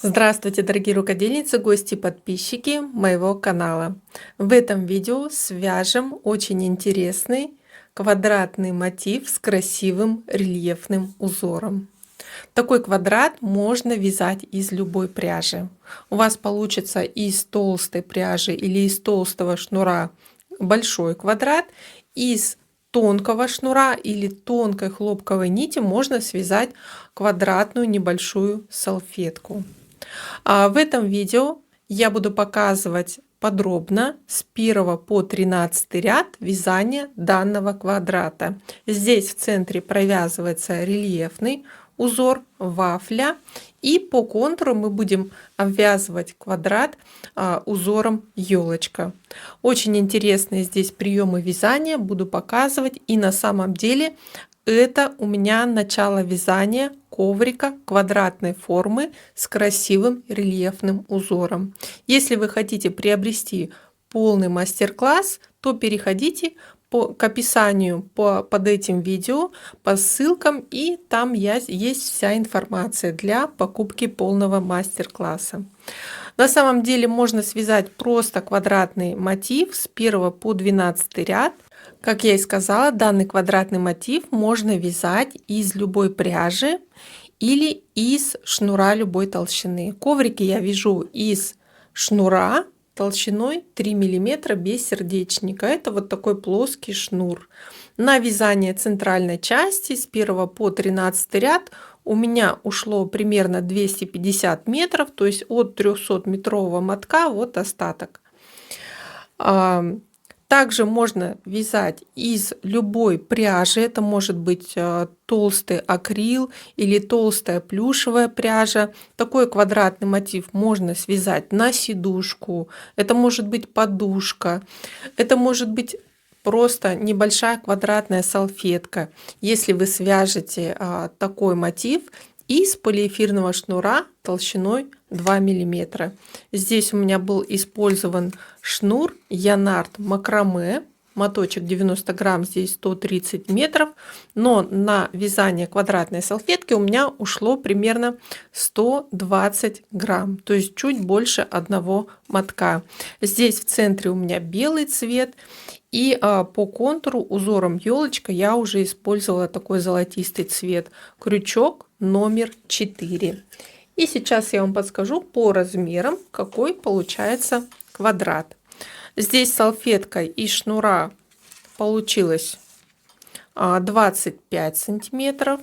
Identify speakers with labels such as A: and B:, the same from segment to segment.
A: Здравствуйте, дорогие рукодельницы, гости и подписчики моего канала. В этом видео свяжем очень интересный квадратный мотив с красивым рельефным узором. Такой квадрат можно вязать из любой пряжи. У вас получится из толстой пряжи или из толстого шнура большой квадрат, из тонкого шнура или тонкой хлопковой нити можно связать квадратную небольшую салфетку. В этом видео я буду показывать подробно с 1 по 13 ряд вязания данного квадрата. Здесь в центре провязывается рельефный узор вафля, и по контуру мы будем обвязывать квадрат узором елочка. Очень интересные здесь приемы вязания буду показывать, и на самом деле это у меня начало вязания коврика квадратной формы с красивым рельефным узором. Если вы хотите приобрести полный мастер-класс, то переходите к описанию под этим видео, по ссылкам, и там есть вся информация для покупки полного мастер-класса. На самом деле можно связать просто квадратный мотив с 1 по 12 ряд. Как я и сказала, данный квадратный мотив можно вязать из любой пряжи или из шнура любой толщины. Коврики я вяжу из шнура толщиной 3 мм без сердечника. Это вот такой плоский шнур. На вязание центральной части с 1 по 13 ряд у меня ушло примерно 250 метров, то есть от 300-метрового мотка вот остаток. Также можно вязать из любой пряжи. Это может быть толстый акрил или толстая плюшевая пряжа. Такой квадратный мотив можно связать на сидушку. Это может быть подушка. Это может быть просто небольшая квадратная салфетка. Если вы свяжете такой мотив из полиэфирного шнура толщиной 2 мм. Здесь у меня был использован шнур Янард макраме, моточек 90 грамм, здесь 130 метров, но на вязание квадратной салфетки у меня ушло примерно 120 грамм, то есть чуть больше одного мотка. Здесь в центре у меня белый цвет, и по контуру узором елочка я уже использовала такой золотистый цвет, крючок номер 4. И сейчас я вам подскажу по размерам, какой получается квадрат. Здесь салфетка из шнура получилось 25 сантиметров.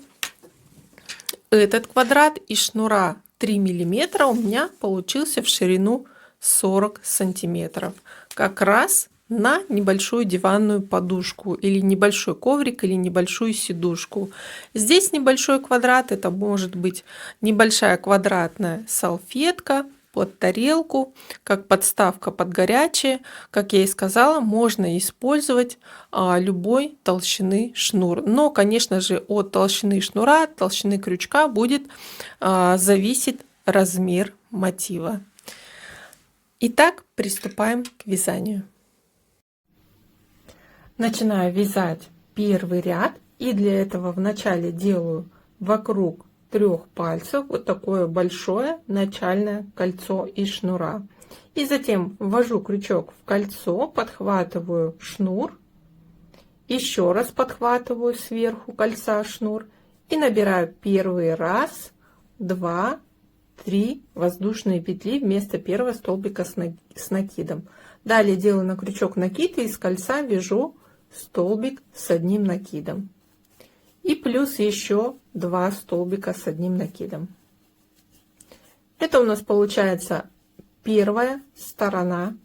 A: Этот квадрат из шнура 3 миллиметра у меня получился в ширину 40 сантиметров. Как раз на небольшую диванную подушку или небольшой коврик или небольшую сидушку. Здесь небольшой квадрат, это может быть небольшая квадратная салфетка под тарелку, как подставка под горячее. Как я и сказала, можно использовать любой толщины шнур. Но, конечно же, от толщины шнура, от толщины крючка будет зависеть размер мотива. Итак, приступаем к вязанию. Начинаю вязать первый ряд, и для этого вначале делаю вокруг 3 пальцев вот такое большое начальное кольцо из шнура. И затем ввожу крючок в кольцо, подхватываю шнур, еще раз подхватываю сверху кольца шнур и набираю первый раз, 2, 3 воздушные петли вместо первого столбика с накидом. Далее делаю на крючок накид и из кольца вяжу столбик с одним накидом. И плюс еще 2 столбика с одним накидом. Это у нас получается первая сторона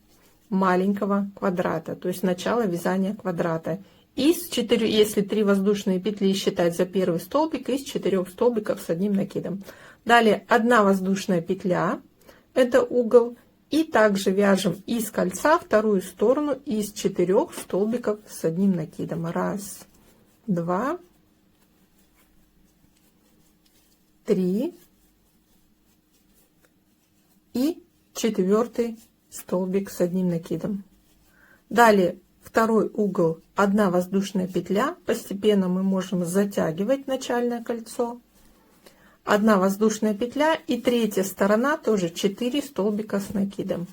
A: маленького квадрата, то есть начало вязания квадрата. Из 4, если 3 воздушные петли считать за первый столбик, из 4 столбиков с одним накидом. Далее 1 воздушная петля, это угол. И также вяжем из кольца вторую сторону из 4 столбиков с одним накидом. 1, 2, 3 и 4 столбик с одним накидом. Далее второй угол, 1 воздушная петля. Постепенно мы можем затягивать начальное кольцо. 1 воздушная петля и третья сторона тоже 4 столбика с накидом.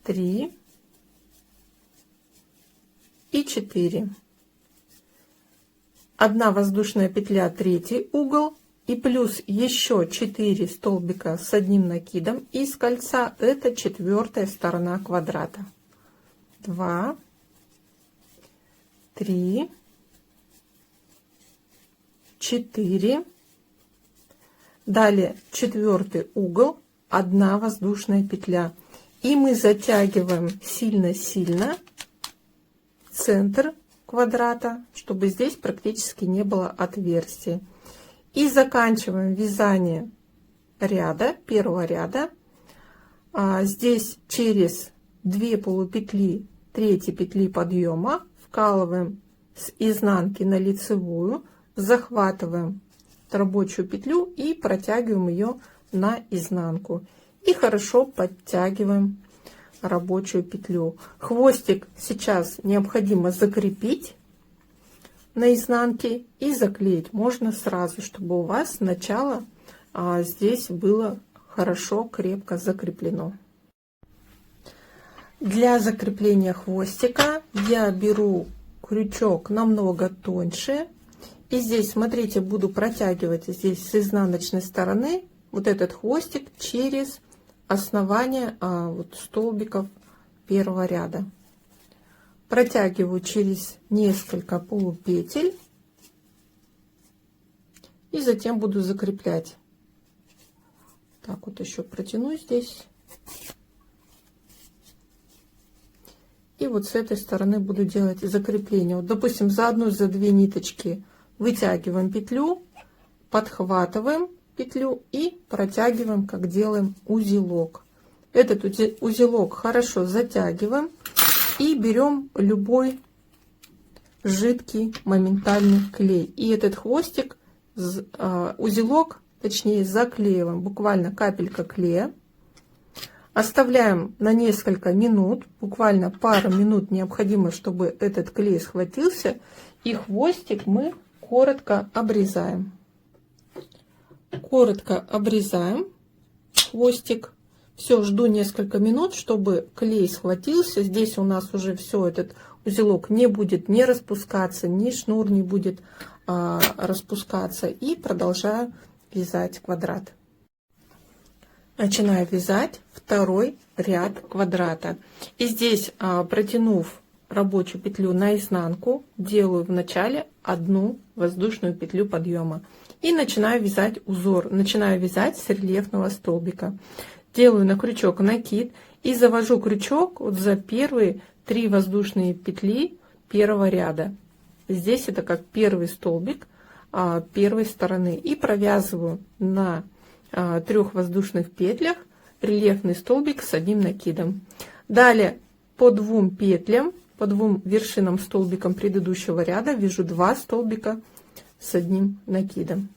A: 3 и 4. 1 воздушная петля, третий угол и плюс еще 4 столбика с одним накидом из кольца, это четвертая сторона квадрата. 2, 3, 4. Далее четвертый угол, 1 воздушная петля. И мы затягиваем сильно-сильно центр квадрата, чтобы здесь практически не было отверстия. И заканчиваем вязание ряда, первого ряда. Здесь через 2 полупетли третьей петли подъема вкалываем с изнанки на лицевую, захватываем рабочую петлю и протягиваем ее на изнанку. И хорошо подтягиваем рабочую петлю. Хвостик сейчас необходимо закрепить на изнанке и заклеить можно сразу, чтобы у вас начало здесь было хорошо крепко закреплено. Для закрепления хвостика я беру крючок намного тоньше. И здесь, смотрите, буду протягивать здесь с изнаночной стороны вот этот хвостик через основание вот столбиков первого ряда. Протягиваю через несколько полупетель и затем буду закреплять. Так вот еще протяну здесь. И вот с этой стороны буду делать закрепление. Вот, допустим, за одну, за 2 ниточки вытягиваем петлю, подхватываем петлю и протягиваем, как делаем узелок. Этот узелок хорошо затягиваем и берем любой жидкий моментальный клей. И этот хвостик, узелок, точнее, заклеиваем, буквально капелька клея. Оставляем на несколько минут, буквально пару минут необходимо, чтобы этот клей схватился. И хвостик мы коротко обрезаем. Коротко обрезаем хвостик. Все, жду несколько минут, чтобы клей схватился. Здесь у нас уже все, этот узелок не будет не распускаться, ни шнур не будет распускаться. И продолжаю вязать квадрат. Начинаю вязать второй ряд квадрата. И здесь, протянув рабочую петлю наизнанку, делаю в начале 1 воздушную петлю подъема. И начинаю вязать узор. Начинаю вязать с рельефного столбика. Делаю на крючок накид и завожу крючок вот за первые 3 воздушные петли первого ряда. Здесь это как первый столбик первой стороны. И провязываю на 3 воздушных петлях рельефный столбик с одним накидом. Далее по 2 петлям, по 2 вершинам столбикам предыдущего ряда вяжу 2 столбика с одним накидом.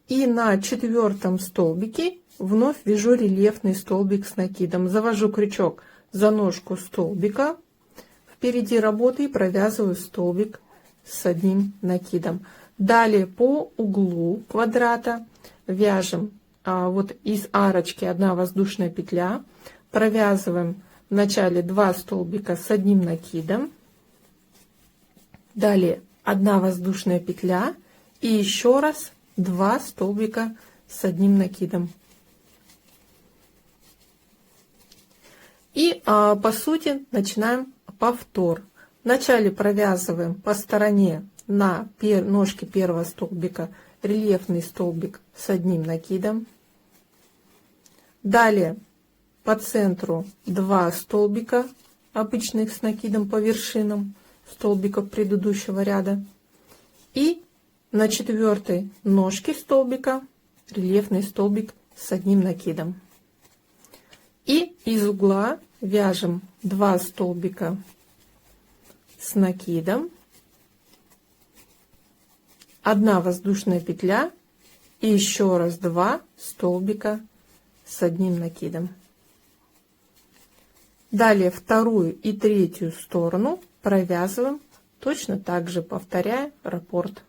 A: И на 4 столбике вновь вяжу рельефный столбик с накидом. Завожу крючок за ножку столбика впереди работы и провязываю столбик с одним накидом. Далее по углу квадрата вяжем вот из арочки 1 воздушная петля, провязываем в начале 2 столбика с одним накидом, далее 1 воздушная петля и еще раз 2 столбика с одним накидом. И по сути начинаем повтор. Вначале провязываем по стороне на ножке первого столбика рельефный столбик с одним накидом. Далее по центру 2 столбика обычных с накидом по вершинам столбиков предыдущего ряда. И на 4 ножке столбика рельефный столбик с одним накидом. И из угла вяжем 2 столбика с накидом, 1 воздушная петля и еще раз 2 столбика с одним накидом. Далее вторую и третью сторону провязываем Точно так же повторяя раппорт.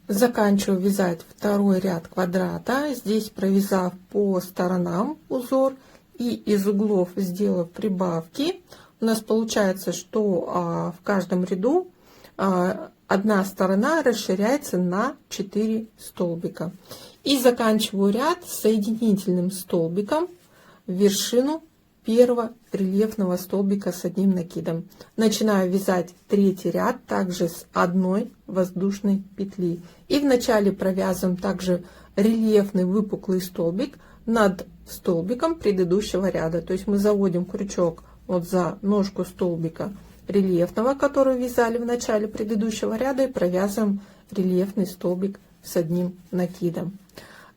A: Заканчиваю вязать второй ряд квадрата. Здесь провязав по сторонам узор и из углов сделав прибавки, у нас получается, что в каждом ряду одна сторона расширяется на 4 столбика. И заканчиваю ряд соединительным столбиком в вершину первого рельефного столбика с одним накидом. Начинаю вязать третий ряд также с одной воздушной петли. И вначале провязываем также рельефный выпуклый столбик над столбиком предыдущего ряда. То есть мы заводим крючок вот за ножку столбика рельефного, который вязали в начале предыдущего ряда, и провязываем рельефный столбик с одним накидом.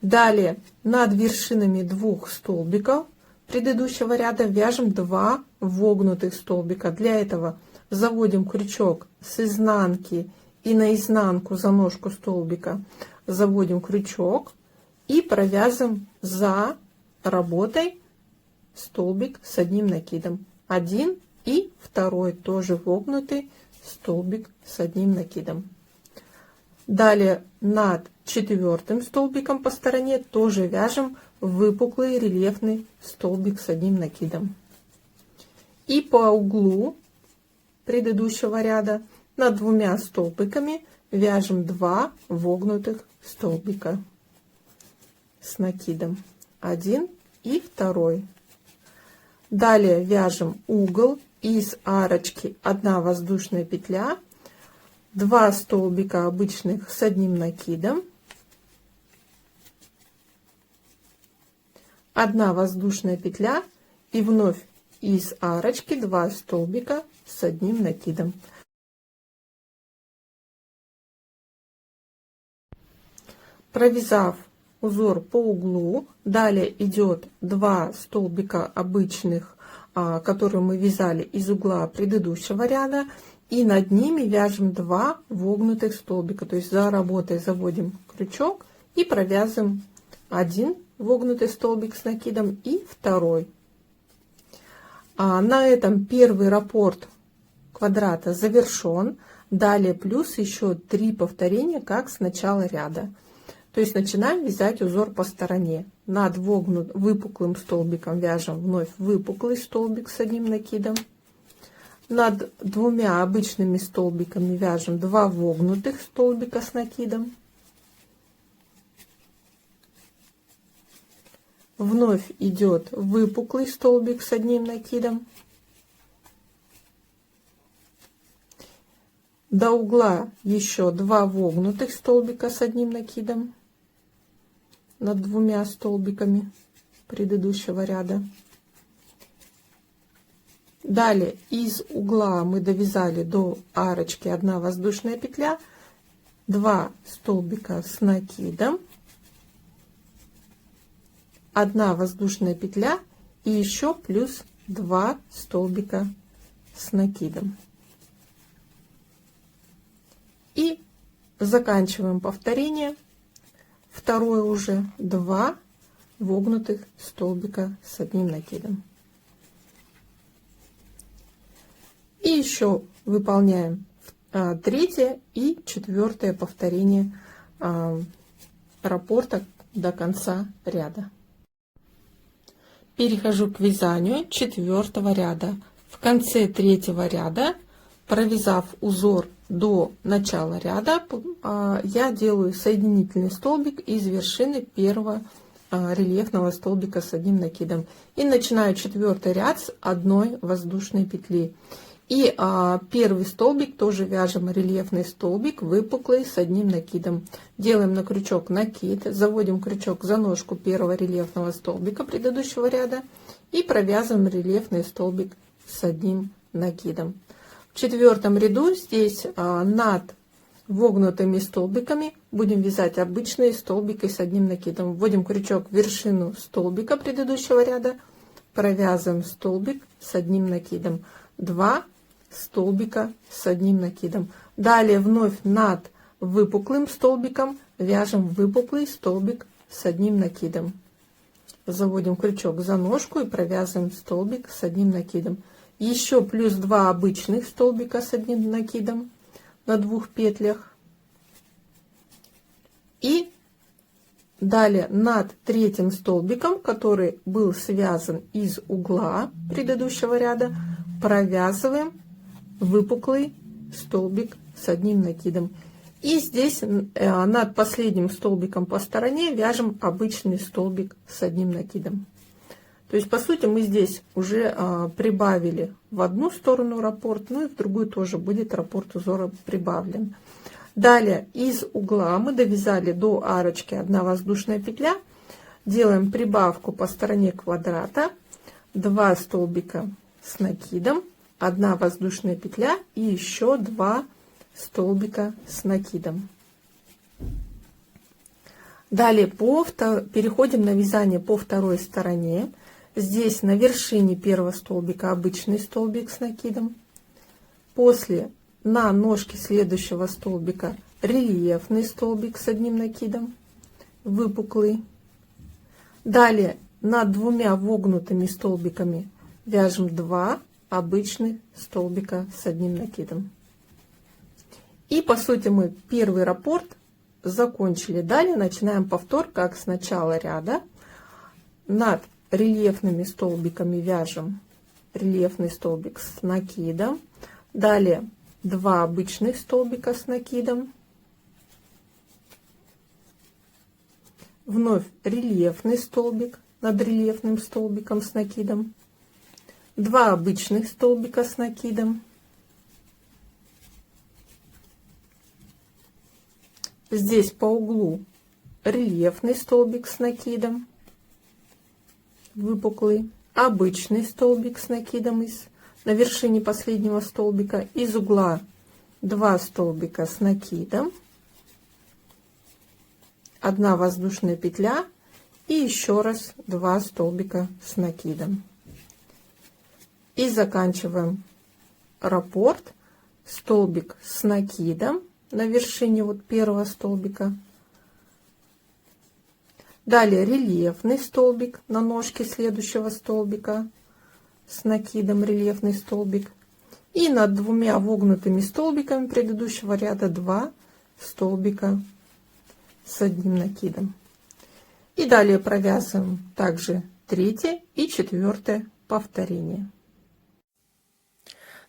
A: Далее над вершинами двух столбиков предыдущего ряда вяжем 2 вогнутых столбика. Для этого заводим крючок с изнанки и на изнанку за ножку столбика заводим крючок и провязываем за работой столбик с одним накидом. Один и второй тоже вогнутый столбик с одним накидом. Далее над четвертым столбиком по стороне тоже вяжем выпуклый рельефный столбик с одним накидом. И по углу предыдущего ряда над двумя столбиками вяжем 2 вогнутых столбика с накидом. Один и второй. Далее вяжем угол, из арочки 1 воздушная петля, 2 столбика обычных с одним накидом, 1 воздушная петля и вновь из арочки 2 столбика с одним накидом. Провязав узор по углу, далее идет 2 столбика обычных, которые мы вязали из угла предыдущего ряда, и над ними вяжем 2 вогнутых столбика. То есть за работой заводим крючок и провязываем 1 вогнутый столбик с накидом и второй. На этом первый раппорт квадрата завершен. Далее плюс еще 3 повторения, как с начала ряда. То есть начинаем вязать узор по стороне. Над выпуклым столбиком вяжем вновь выпуклый столбик с одним накидом. Над 2 обычными столбиками вяжем 2 вогнутых столбика с накидом. Вновь идет выпуклый столбик с одним накидом. До угла еще 2 вогнутых столбика с одним накидом над 2 столбиками предыдущего ряда. Далее из угла мы довязали до арочки 1 воздушная петля, 2 столбика с накидом, 1 воздушная петля и еще плюс 2 столбика с накидом. И заканчиваем повторение. Второе уже 2 вогнутых столбика с одним накидом. И еще выполняем третье и четвертое повторение раппорта до конца ряда. Перехожу к вязанию 4-го ряда. В конце 3-го ряда, провязав узор до начала ряда, я делаю соединительный столбик из вершины первого рельефного столбика с одним накидом. И начинаю 4-й ряд с 1 воздушной петли. И первый столбик тоже вяжем рельефный столбик выпуклый с одним накидом. Делаем на крючок накид, заводим крючок за ножку первого рельефного столбика предыдущего ряда и провязываем рельефный столбик с одним накидом. В 4-м ряду здесь над вогнутыми столбиками будем вязать обычные столбики с одним накидом. Вводим крючок в вершину столбика предыдущего ряда, провязываем столбик с одним накидом. 2 столбика с одним накидом. Далее вновь над выпуклым столбиком вяжем выпуклый столбик с одним накидом. Заводим крючок за ножку и провязываем столбик с одним накидом. еще плюс 2 обычных столбика с одним накидом на 2 петлях. И далее над третьим столбиком, который был связан из угла предыдущего ряда, провязываем выпуклый столбик с одним накидом. И здесь над последним столбиком по стороне вяжем обычный столбик с одним накидом. То есть, по сути, мы здесь уже прибавили в одну сторону раппорт, ну и в другую тоже будет раппорт узора прибавлен. Далее из угла мы довязали до арочки 1 воздушная петля, делаем прибавку по стороне квадрата, 2 столбика с накидом, 1 воздушная петля и еще 2 столбика с накидом. Далее переходим на вязание по второй стороне. Здесь на вершине первого столбика обычный столбик с накидом. После на ножке следующего столбика рельефный столбик с одним накидом, выпуклый. Далее над 2 вогнутыми столбиками вяжем 2 обычных столбика с одним накидом. И по сути мы первый раппорт закончили. Далее начинаем повтор, как с начала ряда. Над рельефными столбиками вяжем рельефный столбик с накидом. Далее 2 обычных столбика с накидом. Вновь рельефный столбик над рельефным столбиком с накидом. 2 обычных столбика с накидом. Здесь по углу рельефный столбик с накидом, выпуклый, обычный столбик с накидом на вершине последнего столбика, из угла 2 столбика с накидом, 1 воздушная петля и еще раз 2 столбика с накидом. И заканчиваем раппорт, столбик с накидом на вершине вот первого столбика. Далее рельефный столбик на ножке следующего столбика с накидом, рельефный столбик. И над 2 вогнутыми столбиками предыдущего ряда 2 столбика с одним накидом. И далее провязываем также 3 и 4 повторение.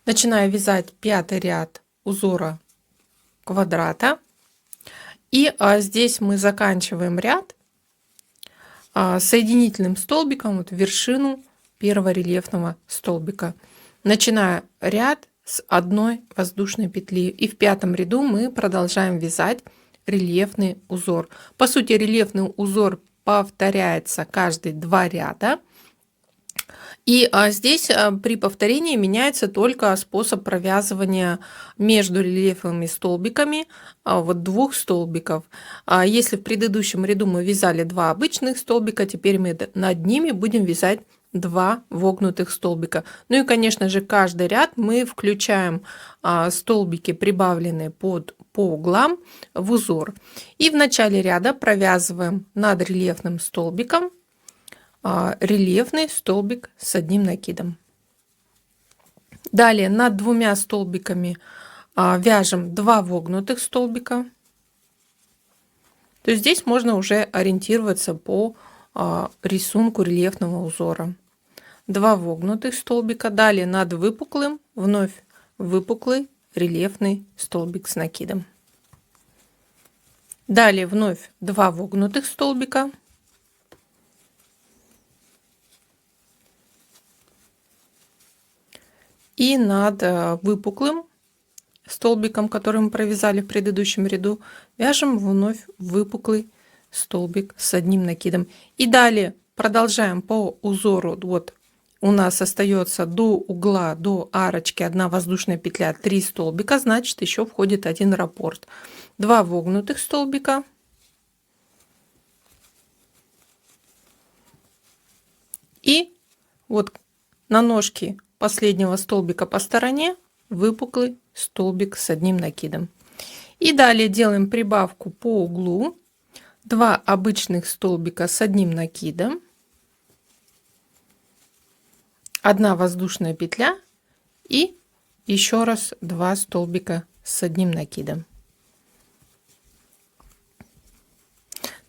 A: Начинаю вязать 5 ряд узора квадрата, и здесь мы заканчиваем ряд соединительным столбиком вот в вершину первого рельефного столбика, начиная ряд с 1 воздушной петли, и в 5 ряду мы продолжаем вязать рельефный узор. По сути, рельефный узор повторяется каждые 2 ряда. И здесь при повторении меняется только способ провязывания между рельефными столбиками вот 2 столбиков. Если в предыдущем ряду мы вязали 2 обычных столбика, теперь мы над ними будем вязать 2 вогнутых столбика. Ну и, конечно же, каждый ряд мы включаем столбики, прибавленные по углам, в узор. И в начале ряда провязываем над рельефным столбиком рельефный столбик с одним накидом. Далее над 2 столбиками вяжем 2 вогнутых столбика. То есть здесь можно уже ориентироваться по рисунку рельефного узора. 2 вогнутых столбика. Далее над выпуклым вновь выпуклый рельефный столбик с накидом. Далее вновь 2 вогнутых столбика. И над выпуклым столбиком, который мы провязали в предыдущем ряду, вяжем вновь выпуклый столбик с одним накидом. И далее продолжаем по узору. Вот у нас остается до угла, до арочки 1 воздушная петля, 3 столбика, значит еще входит 1 раппорт. 2 вогнутых столбика. И вот на ножке последнего столбика по стороне выпуклый столбик с одним накидом. И далее делаем прибавку по углу, 2 обычных столбика с одним накидом, 1 воздушная петля и еще раз 2 столбика с одним накидом.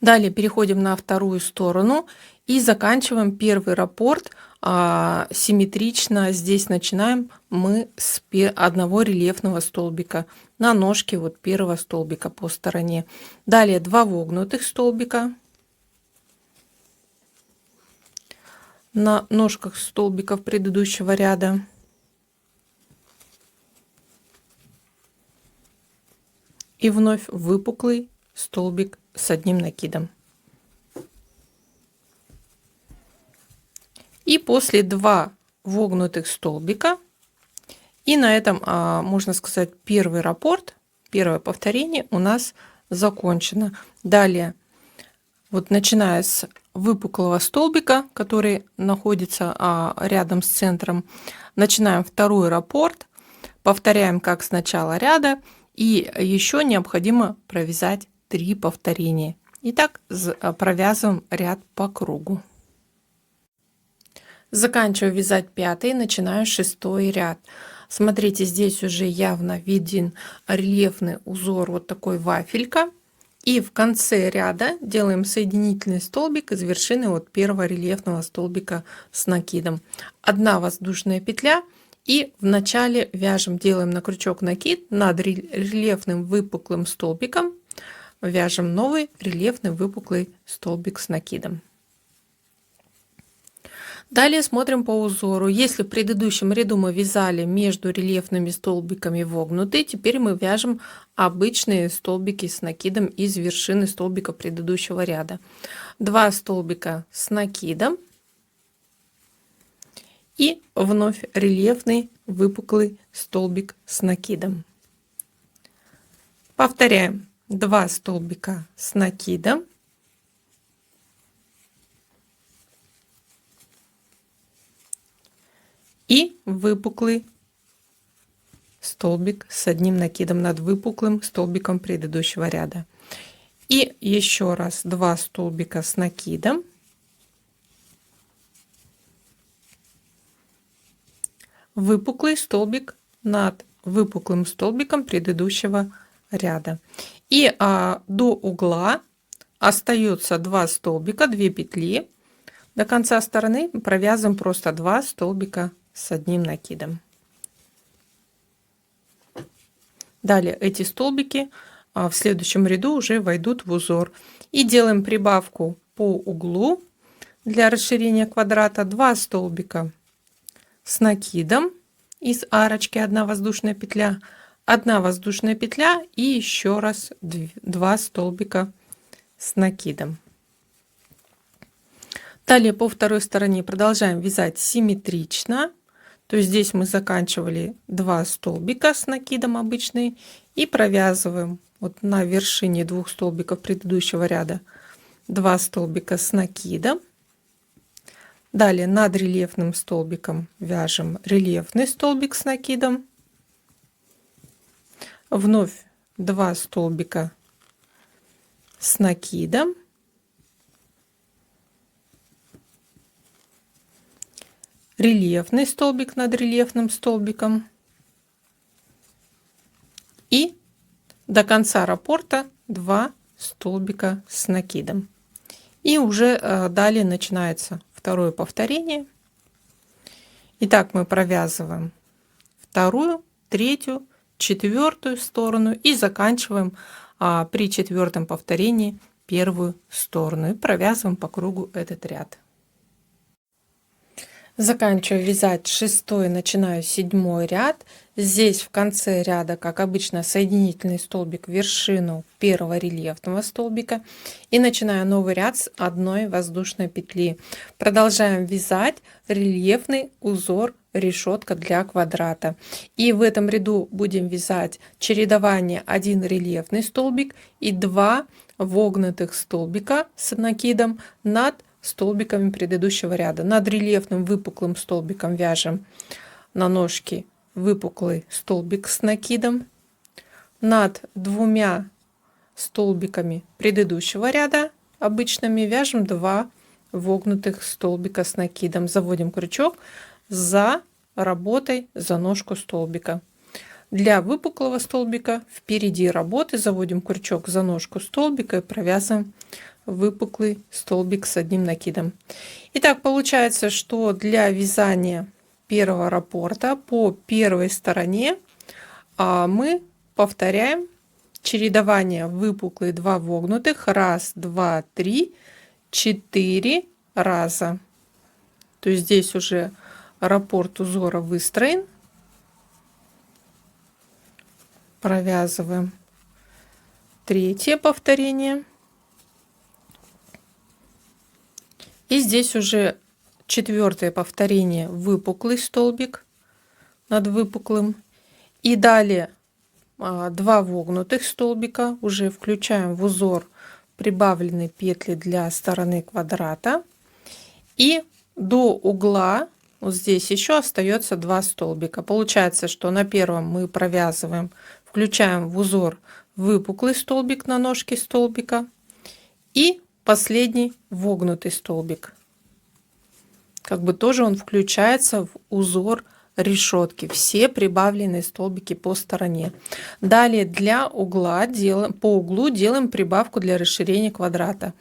A: Далее переходим на вторую сторону и заканчиваем первый раппорт симметрично. Здесь начинаем мы с одного рельефного столбика на ножке вот первого столбика по стороне. Далее 2 вогнутых столбика на ножках столбиков предыдущего ряда. И вновь выпуклый столбик с одним накидом. И после 2 вогнутых столбика, и на этом, можно сказать, первый раппорт, первое повторение у нас закончено. Далее, вот начиная с выпуклого столбика, который находится рядом с центром, начинаем второй раппорт, повторяем как с начала ряда, и еще необходимо провязать 3 повторения. Итак, провязываем ряд по кругу. Заканчиваю вязать 5-й, начинаю 6-й ряд. Смотрите, здесь уже явно виден рельефный узор, вот такой вафелька. И в конце ряда делаем соединительный столбик из вершины вот первого рельефного столбика с накидом. 1 воздушная петля. И в начале вяжем, делаем на крючок накид над рельефным выпуклым столбиком. Вяжем новый рельефный выпуклый столбик с накидом. Далее смотрим по узору. Если в предыдущем ряду мы вязали между рельефными столбиками вогнутые, теперь мы вяжем обычные столбики с накидом из вершины столбика предыдущего ряда. 2 столбика с накидом и вновь рельефный выпуклый столбик с накидом. Повторяем. 2 столбика с накидом и выпуклый столбик с одним накидом над выпуклым столбиком предыдущего ряда. И еще раз 2 столбика с накидом, выпуклый столбик над выпуклым столбиком предыдущего ряда. И до угла остается 2 столбика, 2 петли. До конца стороны провязываем просто 2 столбика с одним накидом. Далее эти столбики в следующем ряду уже войдут в узор. И делаем прибавку по углу для расширения квадрата. 2 столбика с накидом из арочки, 1 воздушная петля, 1 воздушная петля и еще раз 2 столбика с накидом. Далее по второй стороне продолжаем вязать симметрично. То есть здесь мы заканчивали 2 столбика с накидом обычные и провязываем вот на вершине 2 столбиков предыдущего ряда 2 столбика с накидом. Далее над рельефным столбиком вяжем рельефный столбик с накидом. Вновь 2 столбика с накидом. Рельефный столбик над рельефным столбиком. И до конца раппорта 2 столбика с накидом. И уже далее начинается второе повторение. Итак, мы провязываем 2-ю, 3-ю, 4-ю сторону и заканчиваем при 4-м повторении 1-ю сторону и провязываем по кругу этот ряд. Заканчиваю вязать 6-й, начинаю 7-й ряд. Здесь в конце ряда, как обычно, соединительный столбик в вершину первого рельефного столбика и начинаю новый ряд с 1 воздушной петли. Продолжаем вязать рельефный узор решетка для квадрата. И в этом ряду будем вязать чередование 1 рельефный столбик и 2 вогнутых столбика с накидом над столбиками предыдущего ряда. Над рельефным выпуклым столбиком вяжем на ножке выпуклый столбик с накидом. Над 2 столбиками предыдущего ряда обычными вяжем 2 вогнутых столбика с накидом. Заводим крючок за работой за ножку столбика. Для выпуклого столбика впереди работы заводим крючок за ножку столбика и провязываем выпуклый столбик с одним накидом. Итак, получается, что для вязания первого раппорта по первой стороне мы повторяем чередование выпуклые 2 вогнутых. 1, 2, 3, 4 раза. То есть здесь уже раппорт узора выстроен. Провязываем третье повторение. И здесь уже четвертое повторение, выпуклый столбик над выпуклым. И далее 2 вогнутых столбика уже включаем в узор прибавленные петли для стороны квадрата. И до угла вот здесь еще остается 2 столбика. Получается, что на первом мы провязываем, включаем в узор выпуклый столбик на ножке столбика и последний вогнутый столбик. Как бы тоже он включается в узор решетки. Все прибавленные столбики по стороне. Далее для угла по углу делаем прибавку для расширения квадрата.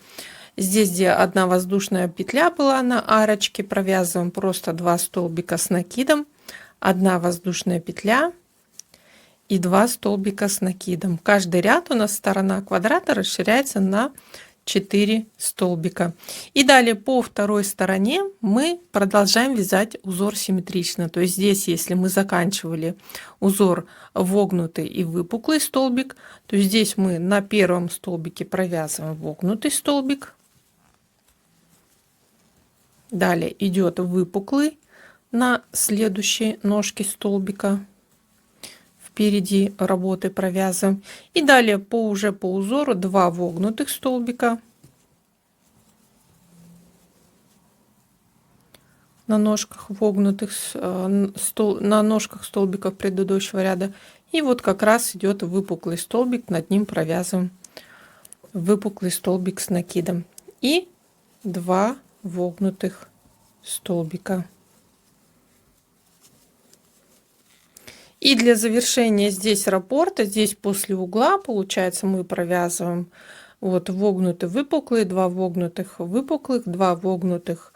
A: Здесь, где одна воздушная петля была на арочке, провязываем просто 2 столбика с накидом, 1 воздушная петля и 2 столбика с накидом. Каждый ряд у нас сторона квадрата расширяется на 4 столбика. И далее по второй стороне мы продолжаем вязать узор симметрично. То есть здесь, если мы заканчивали узор вогнутый и выпуклый столбик, то здесь мы на первом столбике провязываем вогнутый столбик. Далее идет выпуклый на следующей ножке столбика. Впереди работы провязываем. И далее уже по узору 2 вогнутых столбика на ножках вогнутых, на ножках столбиков предыдущего ряда. И вот как раз идет выпуклый столбик, над ним провязываем выпуклый столбик с накидом. И 2 вогнутых столбика. И для завершения здесь раппорта, здесь после угла, получается, мы провязываем вот вогнутый выпуклый, 2 вогнутых выпуклых, 2 вогнутых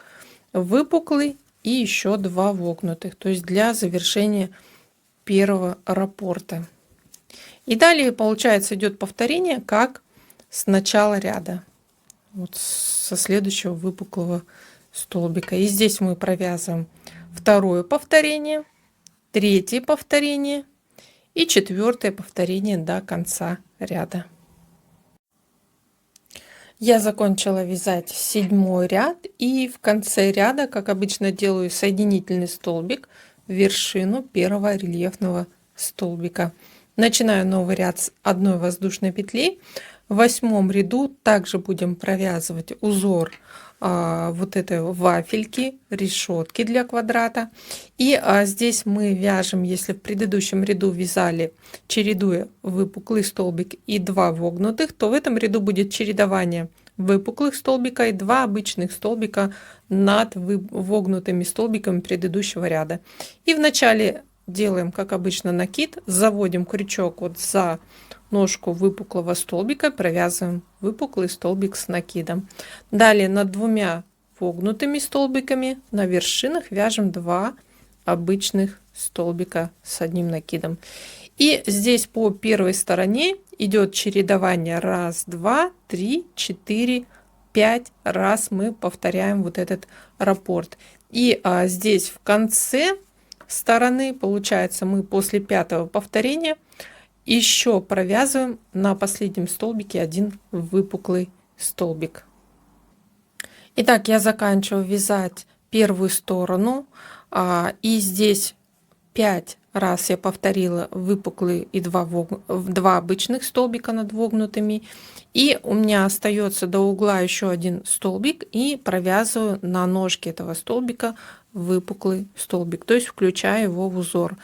A: выпуклый и еще 2 вогнутых. То есть для завершения первого раппорта. И далее, получается, идет повторение как с начала ряда. Вот со следующего выпуклого столбика. И здесь мы провязываем второе повторение, третье повторение и четвертое повторение до конца ряда. Я закончила вязать 7 ряд, и в конце ряда, как обычно, делаю соединительный столбик в вершину первого рельефного столбика. Начинаю новый ряд с 1 воздушной петли. В 8 ряду также будем провязывать узор вот этой вафельки, решетки для квадрата. И здесь мы вяжем, если в предыдущем ряду вязали, чередуя выпуклый столбик и 2 вогнутых, то в этом ряду будет чередование выпуклых столбика и 2 обычных столбика над вогнутыми столбиками предыдущего ряда. И в начале делаем, как обычно, накид, заводим крючок вот за ножку выпуклого столбика, провязываем выпуклый столбик с накидом. Далее над 2 вогнутыми столбиками на вершинах вяжем 2 обычных столбика с одним накидом. И здесь по первой стороне идет чередование 1, 2, 3, 4, 5 раз мы повторяем вот этот раппорт. И здесь в конце стороны, получается, мы после 5-го повторения еще провязываем на последнем столбике 1 выпуклый столбик. Итак, я заканчиваю вязать первую сторону, и здесь 5 раз я повторила выпуклый и 2 обычных столбика над вогнутыми, и у меня остается до угла еще 1 столбик, и провязываю на ножке этого столбика выпуклый столбик, то есть включаю его в узор.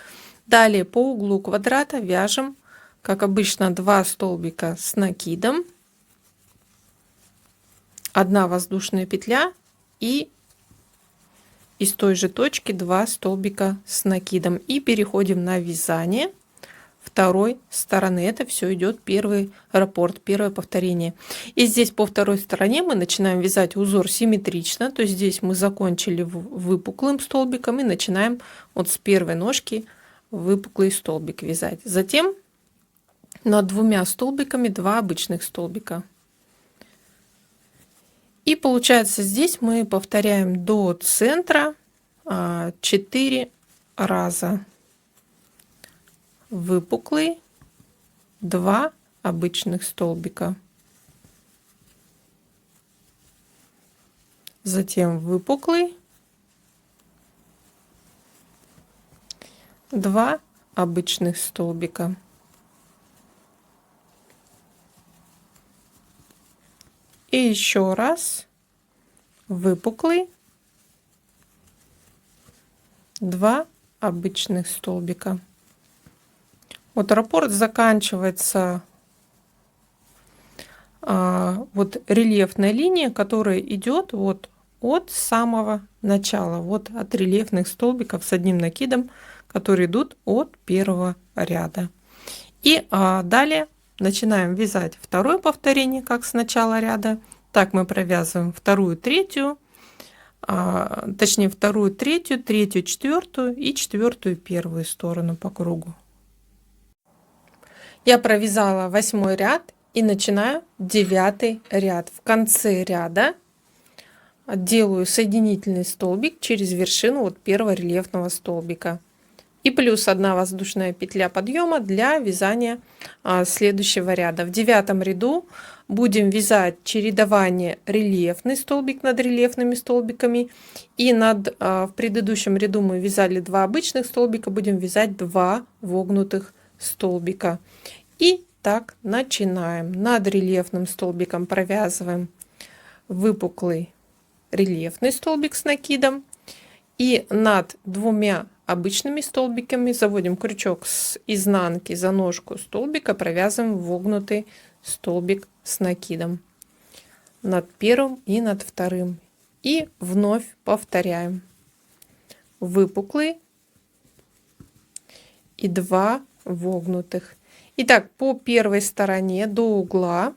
A: Далее по углу квадрата вяжем, как обычно, 2 столбика с накидом, 1 воздушная петля и из той же точки 2 столбика с накидом. И переходим на вязание второй стороны. Это все идет первый раппорт, первое повторение. И здесь по второй стороне мы начинаем вязать узор симметрично. То есть здесь мы закончили выпуклым столбиком и начинаем вот с первой ножки выпуклый столбик вязать. Затем над двумя столбиками 2 обычных столбика. И получается, здесь мы повторяем до центра 4 раза. Выпуклый, 2 обычных столбика. Затем выпуклый, 2 обычных столбика. И еще раз выпуклый, 2 обычных столбика. Вот раппорт заканчивается вот рельефной линией, которая идет вот от самого начала, вот от рельефных столбиков с одним накидом, которые идут от первого ряда. И далее начинаем вязать второе повторение, как с начала ряда. Так мы провязываем вторую, третью, точнее вторую, третью, третью, четвертую и четвертую, первую сторону по кругу. Я провязала 8 ряд и начинаю 9 ряд. В конце ряда делаю соединительный столбик через вершину вот первого рельефного столбика. И плюс 1 воздушная петля подъема для вязания следующего ряда. В 9 ряду будем вязать чередование рельефный столбик над рельефными столбиками. И в предыдущем ряду мы вязали 2 обычных столбика, будем вязать 2 вогнутых столбика. И так начинаем. Над рельефным столбиком провязываем выпуклый рельефный столбик с накидом. И над 2 обычными столбиками заводим крючок с изнанки за ножку столбика, провязываем вогнутый столбик с накидом над первым и над вторым. И вновь повторяем. Выпуклый и 2 вогнутых. Итак, по первой стороне до угла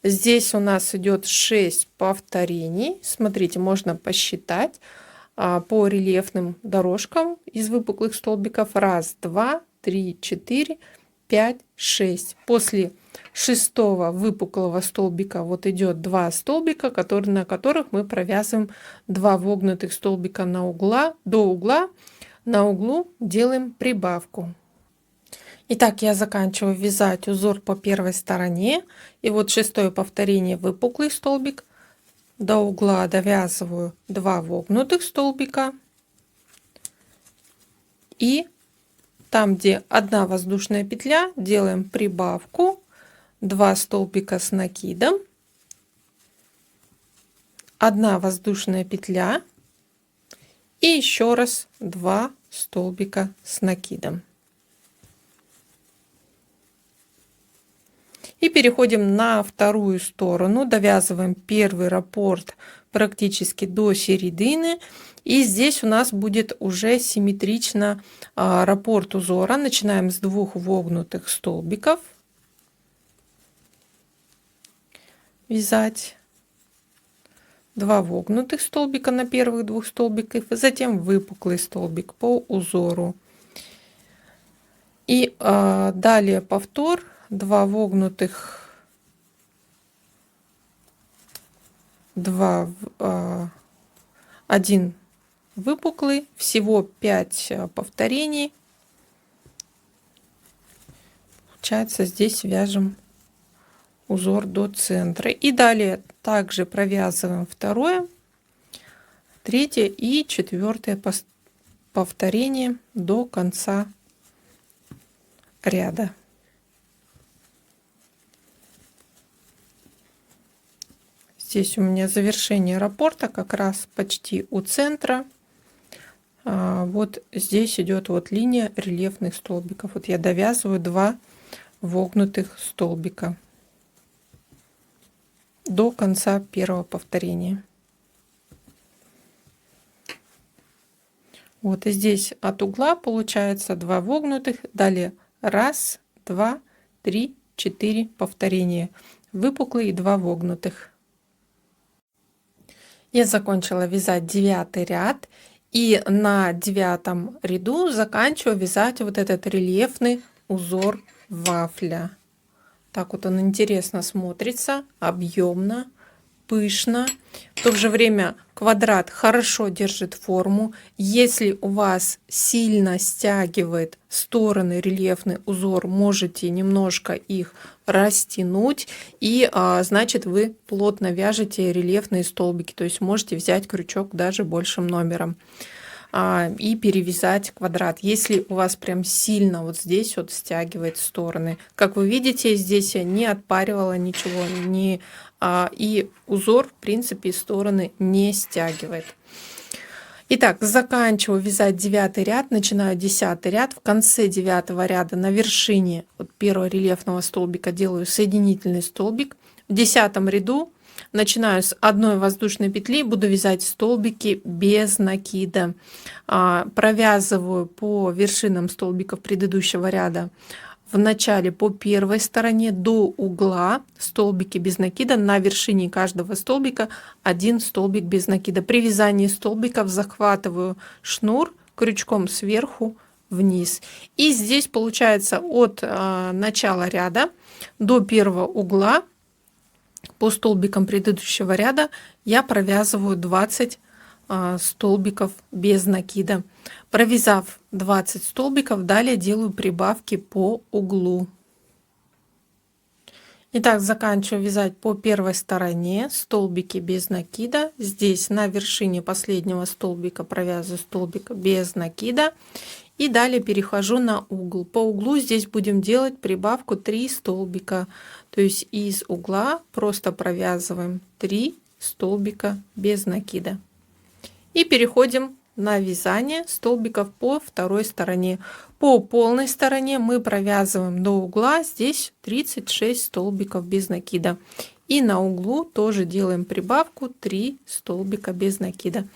A: здесь у нас идет 6 повторений. Смотрите, можно посчитать по рельефным дорожкам из выпуклых столбиков. 1, 2, 3, 4, 5, 6. После 6-го выпуклого столбика вот идет 2 столбика, на которых мы провязываем 2 вогнутых столбика до угла. На углу делаем прибавку. Итак, я заканчиваю вязать узор по первой стороне. И вот 6-е повторение выпуклый столбик. До угла довязываю 2 вогнутых столбика. И там, где 1 воздушная петля, делаем прибавку. 2 столбика с накидом. 1 воздушная петля. И еще раз 2 столбика с накидом. И переходим на вторую сторону, довязываем первый раппорт практически до середины. И здесь у нас будет уже симметрично раппорт узора. Начинаем с 2 вогнутых столбиков вязать. 2 вогнутых столбика на первых 2 столбиках, затем выпуклый столбик по узору. И далее повтор. 2 вогнутых, 1 выпуклый, всего 5 повторений. Получается, здесь вяжем узор до центра. И далее также провязываем 2, 3 и 4 повторение до конца ряда. Здесь у меня завершение раппорта как раз почти у центра. Вот здесь идет вот линия рельефных столбиков. Вот я довязываю 2 вогнутых столбика до конца первого повторения. Вот и здесь от угла получается 2 вогнутых, далее 1, 2, 3, 4 повторения, выпуклые и 2 вогнутых. Я закончила вязать 9 ряд, и на 9 ряду заканчиваю вязать вот этот рельефный узор вафля. Так вот он интересно смотрится, объемно, пышно. В то же время квадрат хорошо держит форму. Если у вас сильно стягивает стороны рельефный узор, можете немножко их растянуть, и значит вы плотно вяжете рельефные столбики. То есть можете взять крючок даже большим номером и перевязать квадрат. Если у вас прям сильно вот здесь вот стягивает стороны, как вы видите, здесь я не отпаривала ничего, и узор в принципе стороны не стягивает. Итак, заканчиваю вязать 9 ряд, начинаю 10 ряд. В конце 9 ряда на вершине вот первого рельефного столбика делаю соединительный столбик. В 10 ряду начинаю с одной воздушной петли, буду вязать столбики без накида. Провязываю по вершинам столбиков предыдущего ряда в начале по первой стороне до угла столбики без накида, на вершине каждого столбика один столбик без накида. При вязании столбиков захватываю шнур крючком сверху вниз, и здесь получается от начала ряда до первого угла по столбикам предыдущего ряда я провязываю 20 столбиков без накида. Провязав 20 столбиков, далее делаю прибавки по углу. Итак, заканчиваю вязать по первой стороне столбики без накида. Здесь на вершине последнего столбика провязываю столбик без накида, и далее перехожу на угол. По углу здесь будем делать прибавку 3 столбика, то есть из угла просто провязываем 3 столбика без накида. И переходим на вязание столбиков по второй стороне. По полной стороне мы провязываем до угла здесь 36 столбиков без накида. И на углу тоже делаем прибавку 3 столбика без накида.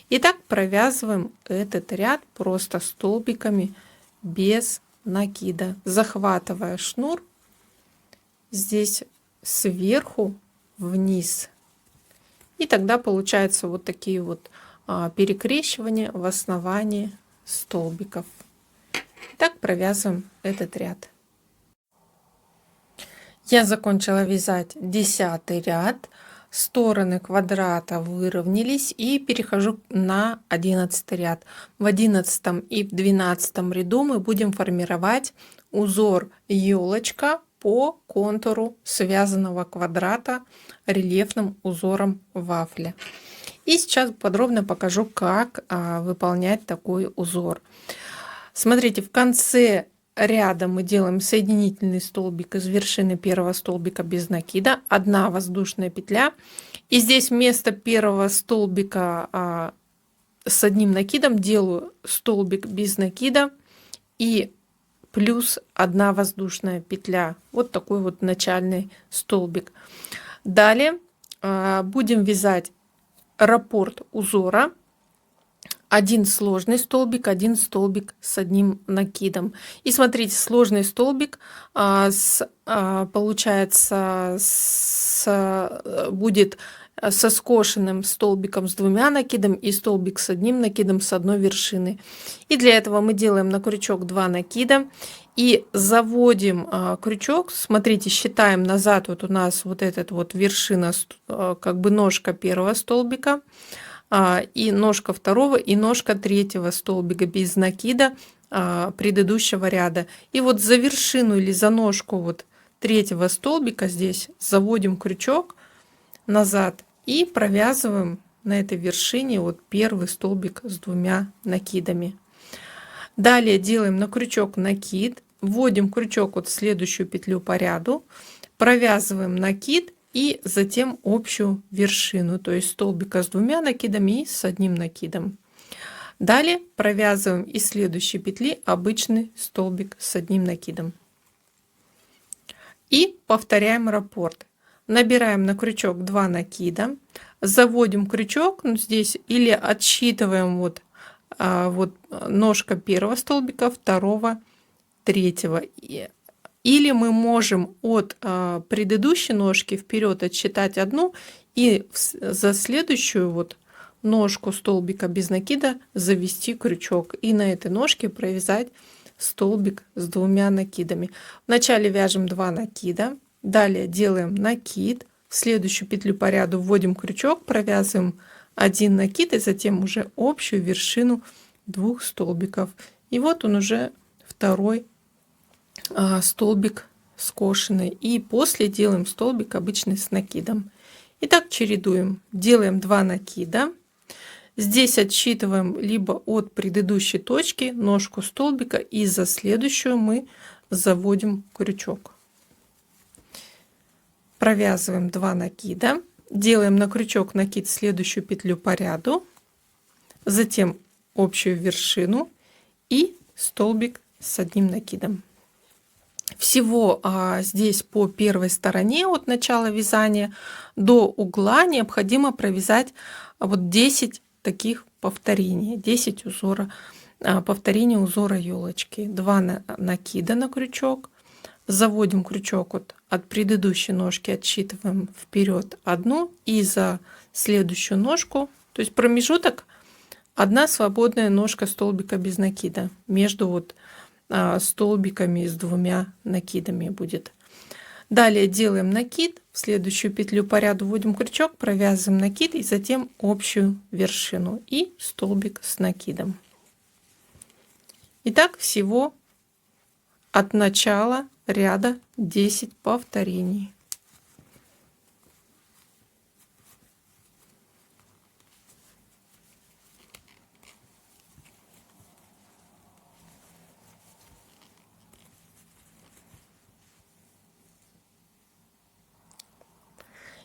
A: Итак, провязываем этот ряд просто столбиками без накида, захватывая шнур здесь сверху вниз. И тогда получается вот такие вот перекрещивания в основании столбиков. Так провязываем этот ряд. Я закончила вязать 10 ряд, стороны квадрата выровнялись, и перехожу на 11 ряд. В 11 и в 12 ряду мы будем формировать узор елочка по контуру связанного квадрата рельефным узором вафля. И сейчас подробно покажу, как выполнять такой узор. Смотрите, в конце ряда мы делаем соединительный столбик из вершины первого столбика без накида, 1 воздушная петля. И здесь вместо первого столбика с одним накидом делаю столбик без накида и плюс 1 воздушная петля. Вот такой вот начальный столбик. Далее будем вязать раппорт узора: 1 сложный столбик, 1 столбик с одним накидом. И смотрите, сложный столбик получается будет со скошенным столбиком с 2 накидом, и столбик с одним накидом с одной вершины. И для этого мы делаем на крючок 2 накида и заводим крючок. Смотрите, считаем назад. Вот у нас вот этот вот вершина, как бы ножка первого столбика, и ножка второго, и ножка третьего столбика без накида предыдущего ряда. И вот за вершину или за ножку вот третьего столбика здесь заводим крючок назад и провязываем на этой вершине вот первый столбик с 2 накидами. Далее делаем на крючок накид, вводим крючок вот в следующую петлю по ряду, провязываем накид и затем общую вершину, то есть столбика с 2 накидами и с одним накидом. Далее провязываем из следующей петли обычный столбик с одним накидом. И повторяем раппорт. Набираем на крючок 2 накида, заводим крючок, здесь или отсчитываем вот вот ножка первого столбика, второго, третьего. Или мы можем от предыдущей ножки вперед отсчитать одну и за следующую вот ножку столбика без накида завести крючок и на этой ножке провязать столбик с 2 накидами. Вначале вяжем 2 накида, далее делаем накид, в следующую петлю по ряду вводим крючок, провязываем 1 накид и затем уже общую вершину 2 столбиков. И вот он уже второй столбик скошенный, и после делаем столбик обычный с накидом. Итак, чередуем, делаем 2 накида, здесь отсчитываем либо от предыдущей точки ножку столбика и за следующую мы заводим крючок, провязываем 2 накида, делаем на крючок накид следующую петлю по ряду, затем общую вершину и столбик с 1 накидом. Всего здесь по первой стороне от начала вязания до угла необходимо провязать вот 10 таких повторений, 10 повторений узора елочки. 2 накида на крючок, заводим крючок от предыдущей ножки, отсчитываем вперед 1 и за следующую ножку, то есть промежуток 1 свободная ножка столбика без накида между столбиками с 2 накидами будет. Далее делаем накид, в следующую петлю по ряду вводим крючок, провязываем накид и затем общую вершину и столбик с накидом. Итак, всего от начала ряда 10 повторений.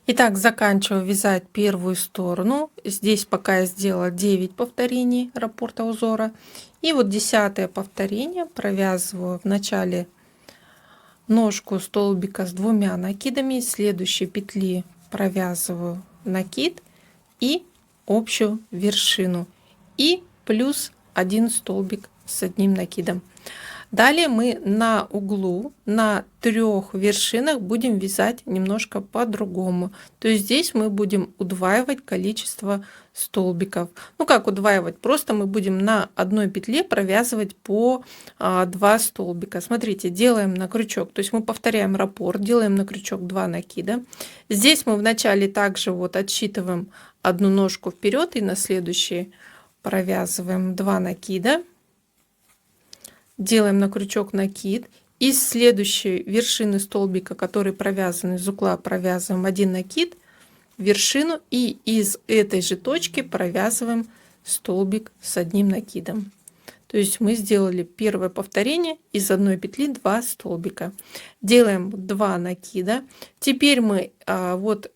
A: Итак, заканчиваю вязать первую сторону. Здесь пока я сделала 9 повторений раппорта узора. И вот 10-е повторение провязываю в начале ножку столбика с 2 накидами. Следующей петли провязываю накид и общую вершину. И плюс 1 столбик с 1 накидом. Далее мы на углу на 3 вершинах будем вязать немножко по-другому. То есть здесь мы будем удваивать количество столбиков. Ну как удваивать? Просто мы будем на одной петле провязывать по 2 столбика. Смотрите, делаем на крючок. То есть мы повторяем раппорт, делаем на крючок 2 накида. Здесь мы вначале также вот отсчитываем одну ножку вперед и на следующий провязываем 2 накида. Делаем на крючок накид, из следующей вершины столбика, который провязан из угла, провязываем 1 накид, вершину, и из этой же точки провязываем столбик с 1 накидом. То есть мы сделали первое повторение, из одной петли 2 столбика. Делаем 2 накида. Теперь мы вот